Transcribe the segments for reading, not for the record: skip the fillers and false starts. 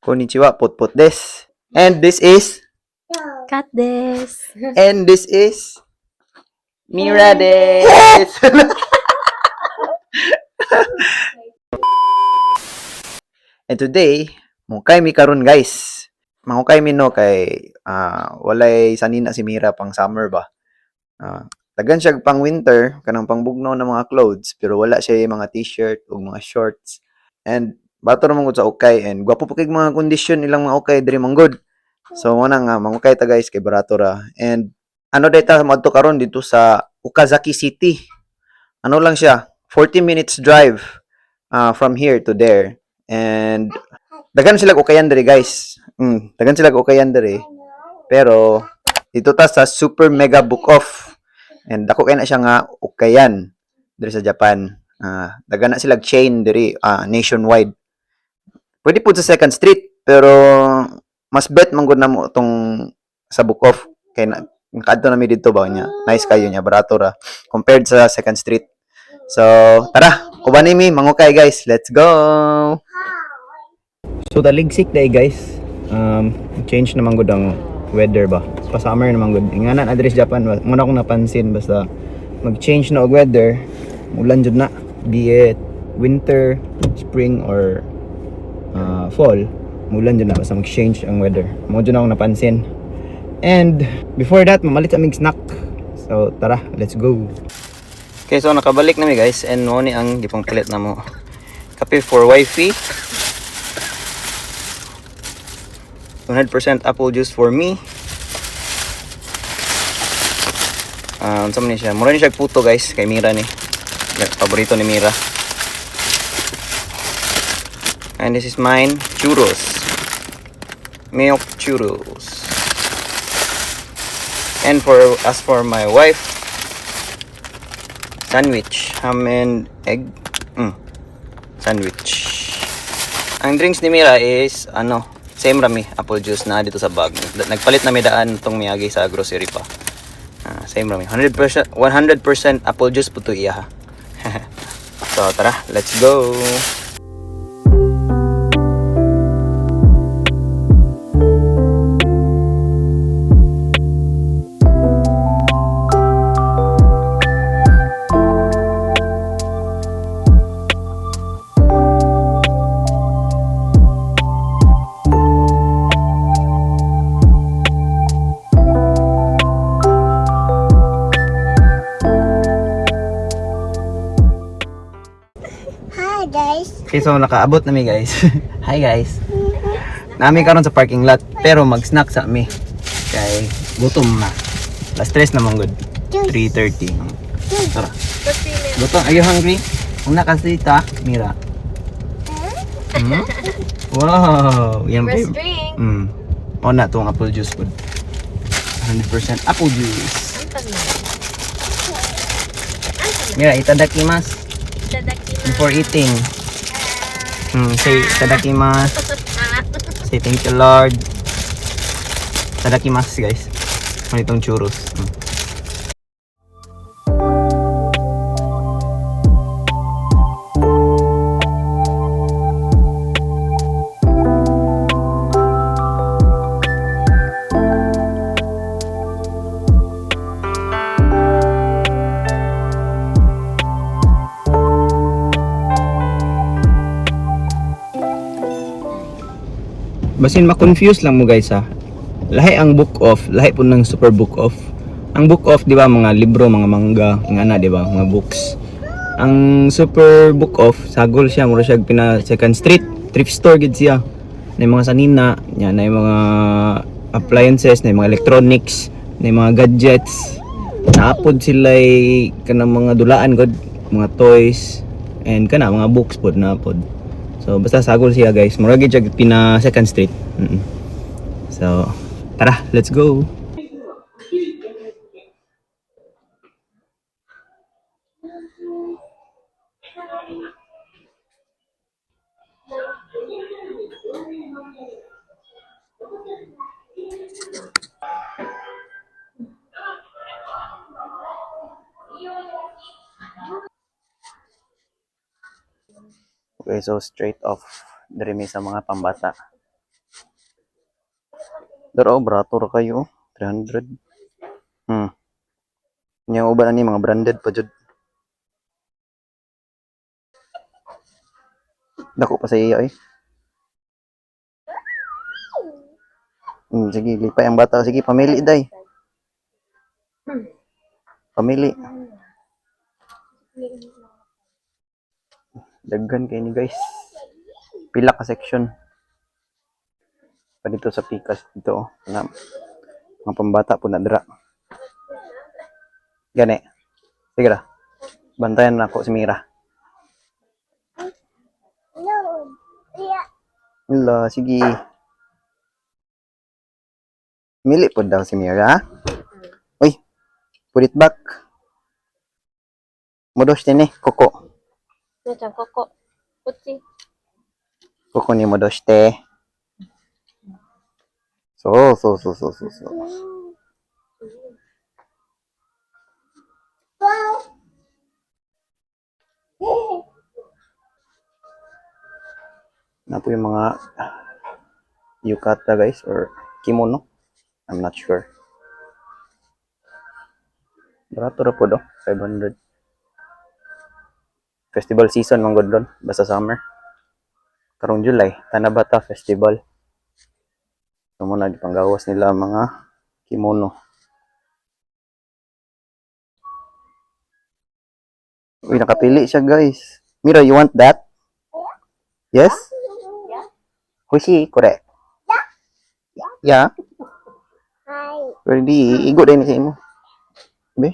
Konnichiwa, Putput des. And this is Cut this. and this is Mira des. And today, mungkay mi karon guys. Mangukay mi no kay walay sanina si Mira pang summer ba. Tagan siya pang winter kanang pangbugnaw ng mga clothes pero wala siya yung mga t-shirt o mga shorts. And bato naman gud sa ukay and gwapo pa kay mga kondisyon ilang mga ukay diri manggod. So mo na nga mangukay ta guys kay barato ra. And ano data madto karon dito sa Okazaki City. Ano lang siya, 40 minutes drive from here to there. And dagan sila ukayan diri guys. Dagan sila ukayan diri. Pero dito ta sa Super Mega Book Off. And dako kay na siya nga ukayan diri sa Japan. Dagan na sila chain diri nationwide. Pwede po sa Second Street pero mas bet man gud namo tong sa Book Off kay nakadto na mi dito ba niya. Nice kayo niya, barato ra compared sa Second Street. So, tara, uban mi mangukay guys. Let's go. So taligsik day guys. Change naman gud ang weather ba. Pa summer naman gud. Ingana na diri sa Japan, muna akong napansin basta mag-change na og weather, ulan jud na. Be it winter, spring or fall, mulan dyan na basta mag-change ang weather. Mo dyan ako napansin. And before that, mamalit sa aming snack. So tara, let's go. Okay, so nakabalik na mi guys. And mo ni ang gipang palit na mo. Kape for wifey. 100% apple juice for me. Saan ni siya? Mura ni siya puto guys. Kay Mira ni. Paborito ni Mira. And this is mine, churros. Milk churros. And as for my wife, sandwich, ham and egg. Sandwich. Ang drinks ni Mira is same rami, apple juice na dito sa bag. Nagpalit na mi daan tong miyagi sa grocery pa. Same rami. 100% apple juice puto iya ha. So tara, let's go. Okay, so nakaabot na mi guys. Hi guys. Nami karon sa parking lot pero mag-snack sa mi. Kay gutom na. Last stress na mong good. 3:30. Tara. Gutom, are you hungry? Kung nakasita, Mira. Wow, yan ba? O na tong apple juice food. 100% apple juice. Mira, itadakimasu. Before eating. Say itadakimasu. Say thank you Lord. Itadakimasu guys. Ano itong churros. Basin ma-confuse lang mo guys ha. Lahi ang book of, lahi po ng super book of. Ang book of, di ba, mga libro, mga manga, nga di ba, mga books. Ang super book of, sagol siya, mura siya pina Second Street, thrift store gid siya. Na mga sanina, na mga appliances, na mga electronics, na mga gadgets. Naapod sila kanang mga dulaan god, mga toys, and kana mga books pod naapod. So basta sagol siya guys. Mura gid siya pina Second Street. So tara, let's go. Okay, so straight off diri mi sa mga pambata. Daro, brato ra kayo. 300. Hmm. Yang uban ani mga branded pa jud. Dako pa sa iya eh. Sige, lipay ang bata. Sige, pamili day. Pamili. Daghan kayo ni guys. Pila ka section. Pa dito sa Pikas dito. Oh. Na, mga pambata po na dira. Gani. Sige ra. Bantayan na ako si Mira. Hello, sige. Mili po daw si Mira. Uy, put it back. Modos din eh, koko. Macam koko. Putih. Koko ni modos te. So. Na po yung mga yukata guys or kimono. I'm not sure. Barato ra po do. 500. Festival season mong god doon. Basta summer. Karong July. Tanabata Festival. So muna panggawas nila ang mga kimono. Uy, nakapili siya guys. Mira, you want that? Yes? Hoshi, kore. Yeah? Ready, igo din sa imo. Be?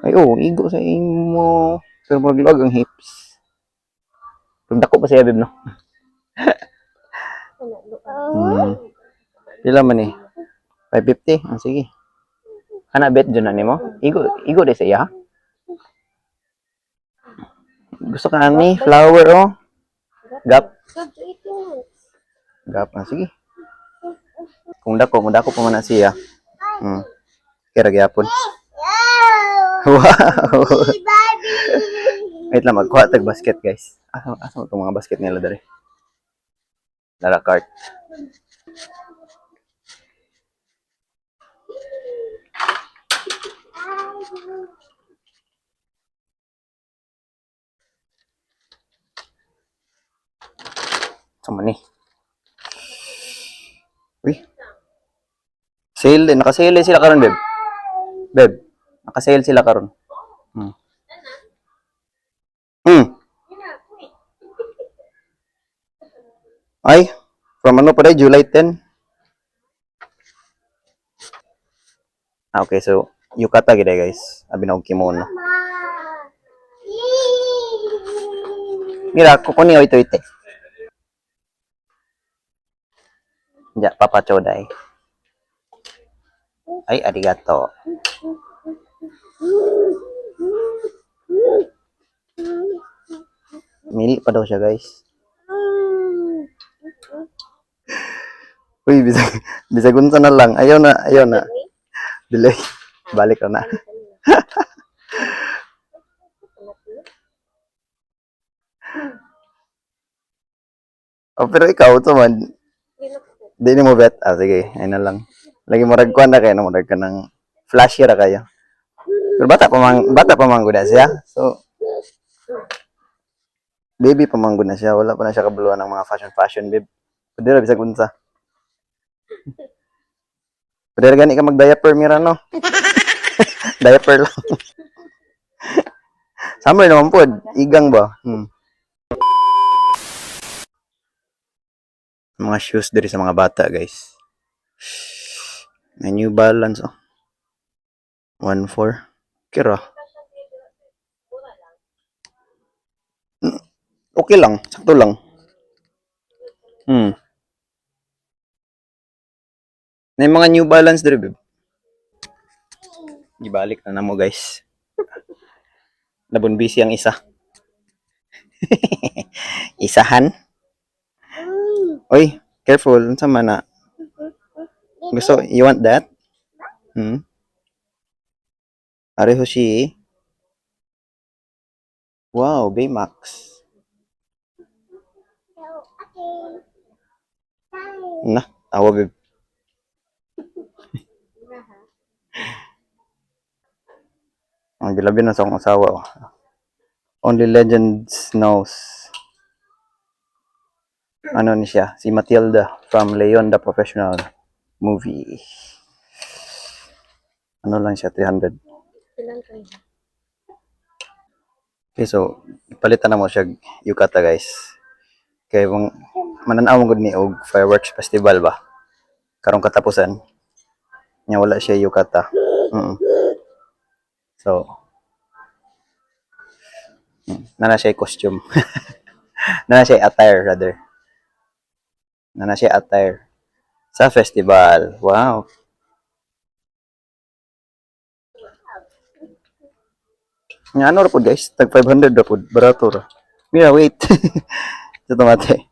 Ay, igo sa imo. Pero maglag ang hips. Pero dako pa siya, babe, no? Pila man eh? 550? Sige. Kana bet dyan na nimo? Igo din sa iya, ha? Gusto ka ni? Flower, oh. Gap. Gap, sige. Kung dako pa man na siya. Kira gyapon. Wow! Wait lang, magkuha tag basket, guys. Asa mo itong mga basket nila dari? Lara cart. Sama ni. Uy. Sale din. Naka-sale sila karon, babe. Babe, naka-sale sila karon. Ay, from ano pa rin? July 10? Okay, so, yukata gida guys. Abi na og kimono. Mira, kukuni o ito ite. Ja, papa chodai. Ay, arigato. Mili pa daw siya guys. Uy, bisag unsa na lang. Ayaw na. Delay. Balik na. Oh, pero ikaw, ito man. Di mo bet. Sige. Ayun na lang. Lagi mo ragkuhan na kayo. Marag ka ng flashy ra kayo. Pero bata pa man gud siya. So, baby pa man gud na siya. Wala pa na siya kabuluan ng mga fashion, babe. Pwede ra bisag unsa. Pwede ra gani ka mag-diaper, Mira, no? Diaper lang. Summer naman po. Igang ba? Mga shoes diri sa mga bata, guys. May New Balance, oh. 1.4. Kira. Okay lang. Sakto lang. May mga New Balance diri, babe. Ibalik na mo, guys. Nabon busy ang isa. Isahan. Oy, careful. Unsa man na? Gusto, you want that? Are Hoshi. Wow, Baymax. Na, awa, babe. Bilabi na sa akong asawa. Oh. Only Legends knows. Ano ni siya? Si Matilda from Leon the Professional movie. Ano lang siya? 300. Ilan kayo? Okay, so, palitan na mo siya yukata guys. Kaya kung mananaw mo gud ni og fireworks festival ba? Karong katapusan. Nya wala siya yukata. So, nana siya costume. Nana siya attire rather. Nana siya attire sa festival. Wow. Nga ano ra po guys, tag 500 ra po, barato ra. Mira, wait. Sa tomate.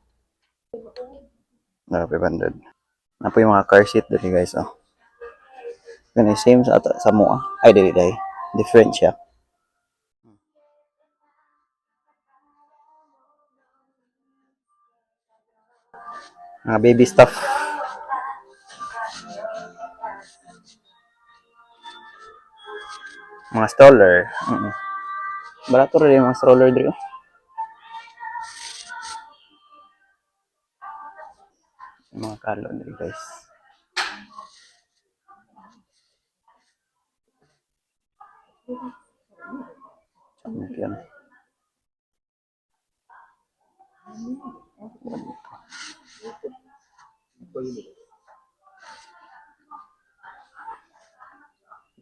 Na 500. Na po yung mga car seat dali guys, oh. Ganun, same sa mo, ah. Ay, dili. Different siya. Mga baby stuff. Mga stroller. Barato rin yung mga stroller dito. Yung mga kalo dito guys. Yan.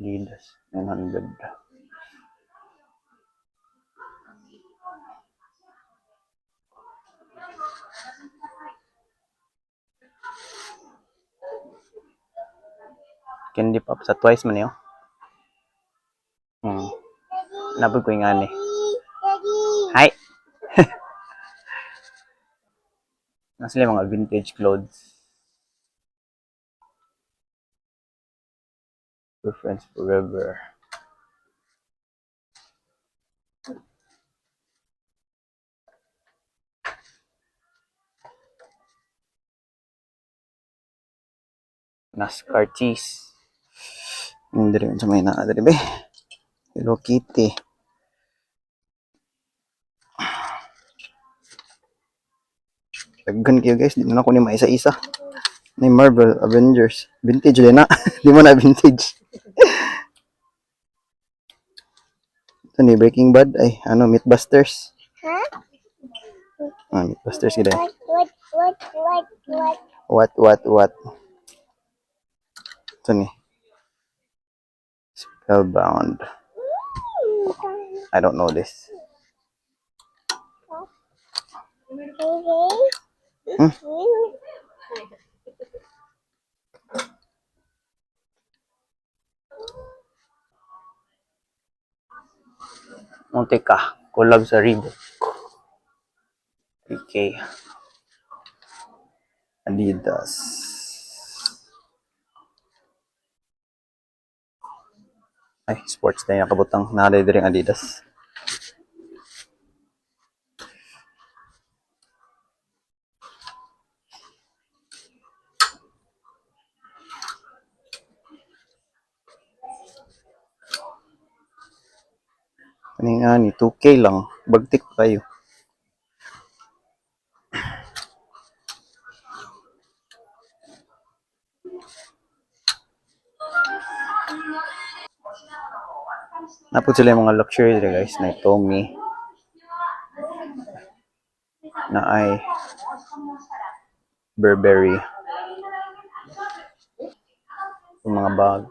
Adidas. 900. Candy pop sa Twice man yun. Napag ko yung ani. Hi! Nasa sila mga vintage clothes. We're friends forever. NASCAR cheese. Hindi rin sa may nakadari ba? Hello Kitty. Taggan kayo guys, di na ako ni maisa-isa. Ni Marvel Avengers. Vintage din na. Di mo na vintage. Ito ni Breaking Bad. Ay, ano, Mythbusters. Mythbusters kita. What? Ito ni. Spellbound. I don't know this. Monteca. Collab sa Reebok. PK. Adidas. Ay, sports na yung kabutang. Nakalay din Adidas. Ano nga ni 2K lang. Bagtik pa kayo. Napod sila yung mga luxury dito guys. Na Tommy. Na ay Burberry. Yung mga bag.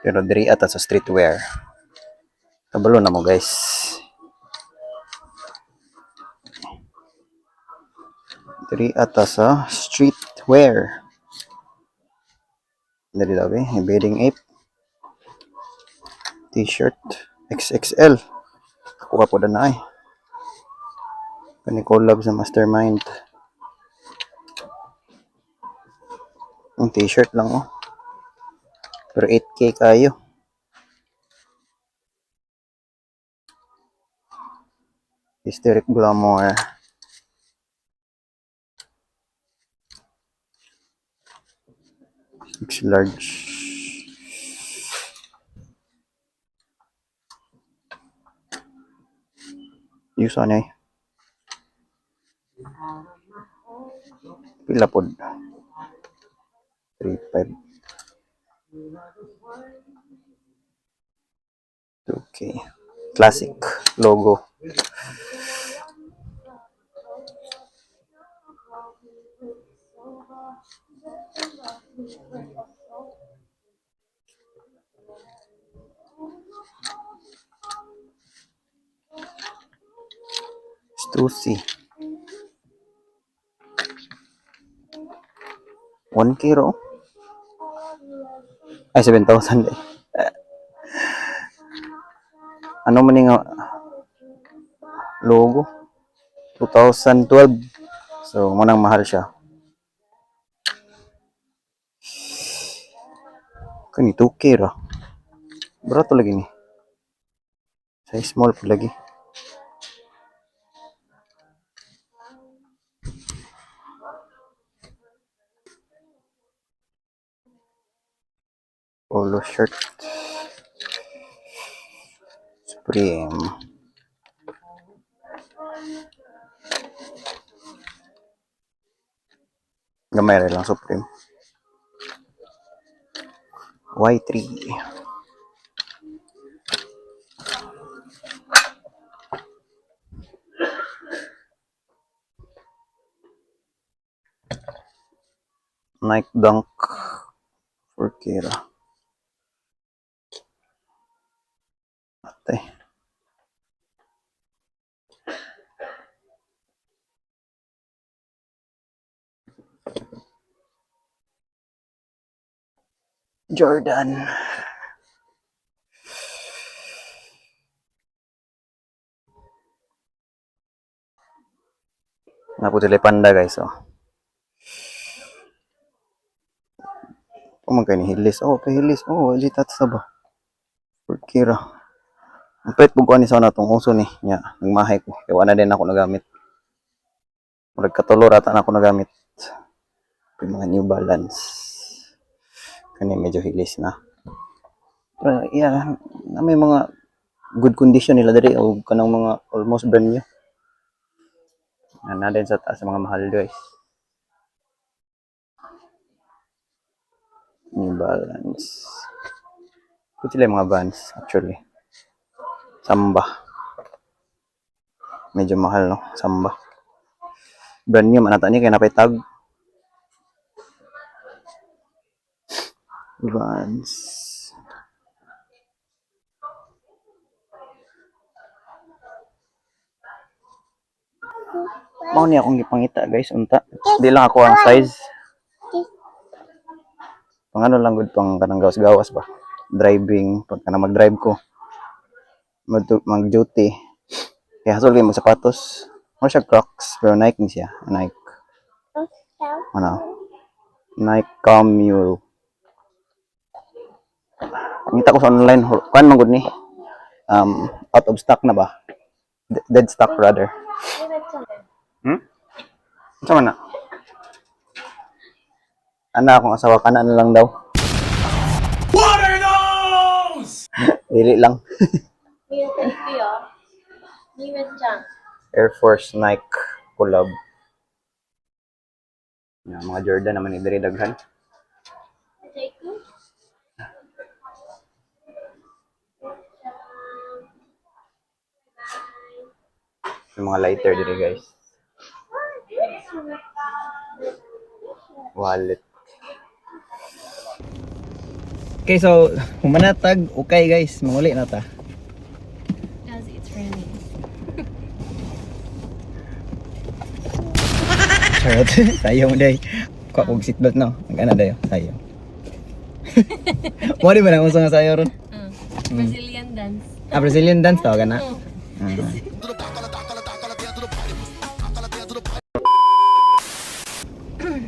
Pero diri ata sa streetwear. Kabalo na mo guys. Diri ata sa streetwear. Dali labi, Bathing Ape. T-shirt XXL. Kuha po na ay. Kani collab sa Mastermind. Ang t-shirt lang oh. Pero 8K kayo. Hysteric Glamour. Extra large. Use ano eh. Pila pod. 3.5. Okay. Classic logo. Stussy. 1K ro. Ay, 7,000 eh. Ano man yung logo? 2012. So, munang mahal siya. Kani 2K ra. Barato lagi ni. Size small po lagi. Polo shirt. Supreme. Gamay rin lang Supreme. Y3. Nike Dunk. 4K ra. Ate. Jordan. Naputili panda guys, oh. Kumang kayo ni Hillis. Oh, kay Hillis. Oh, legit at sa ba? 4K ra. Ang pwede po ni sa natong uso ni. Nya, nagmahay ko. Kaya wala din ako nagamit. Murag katulor ata na ako nagamit. Yung mga New Balance. Kani medyo Hillis na. Pero yeah, na may mga good condition nila diri o kanang mga almost brand new. Na din sa taas sa mga mahal guys. New Balance. Ito sila yung mga Vans actually. Samba. Medyo mahal no, Samba. Brand new man ata ni kay napay tag. Vans. Mao ni akong gipangita guys unta. Di lang ako ang size. Pangano lang gud pang kanang gawas-gawas ba. Driving pag kanang mag-drive ko. Mag-duty. Kaya hasol mo sapatos. Mo siya Crocs pero Nike ni siya. Nike. Ano? Nike Camule. Ngita ko sa online. Kuan man gud ni. Out of stock na ba? Dead stock rather. Sa man na? Ana akong asawa kana na lang daw. What are those? Dili lang. Air Force Nike collab. Yung mga Jordan naman ni diri daghan. Yung mga lighter diri guys. Wallet. Okay, so humanatag okay guys, manguli na ta. As it's raining. Charot. Sayo mo day. Kuha kong seatbelt no. Ang gana dayo. Sayo. Mo di ba nang uso nga sayo ron? Brazilian dance. Ah, Brazilian dance to gana.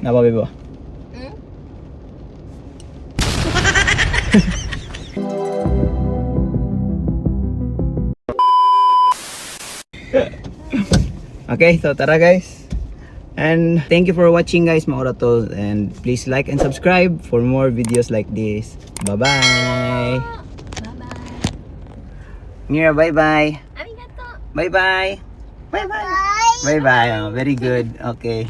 Napabi ba? Okay, so tara guys. And thank you for watching guys mga Oratol. And please like and subscribe for more videos like this. Bye-bye. Bye-bye. Mira, bye-bye. Arigato. Bye-bye. Bye-bye. Bye-bye. Oh, very good. Okay.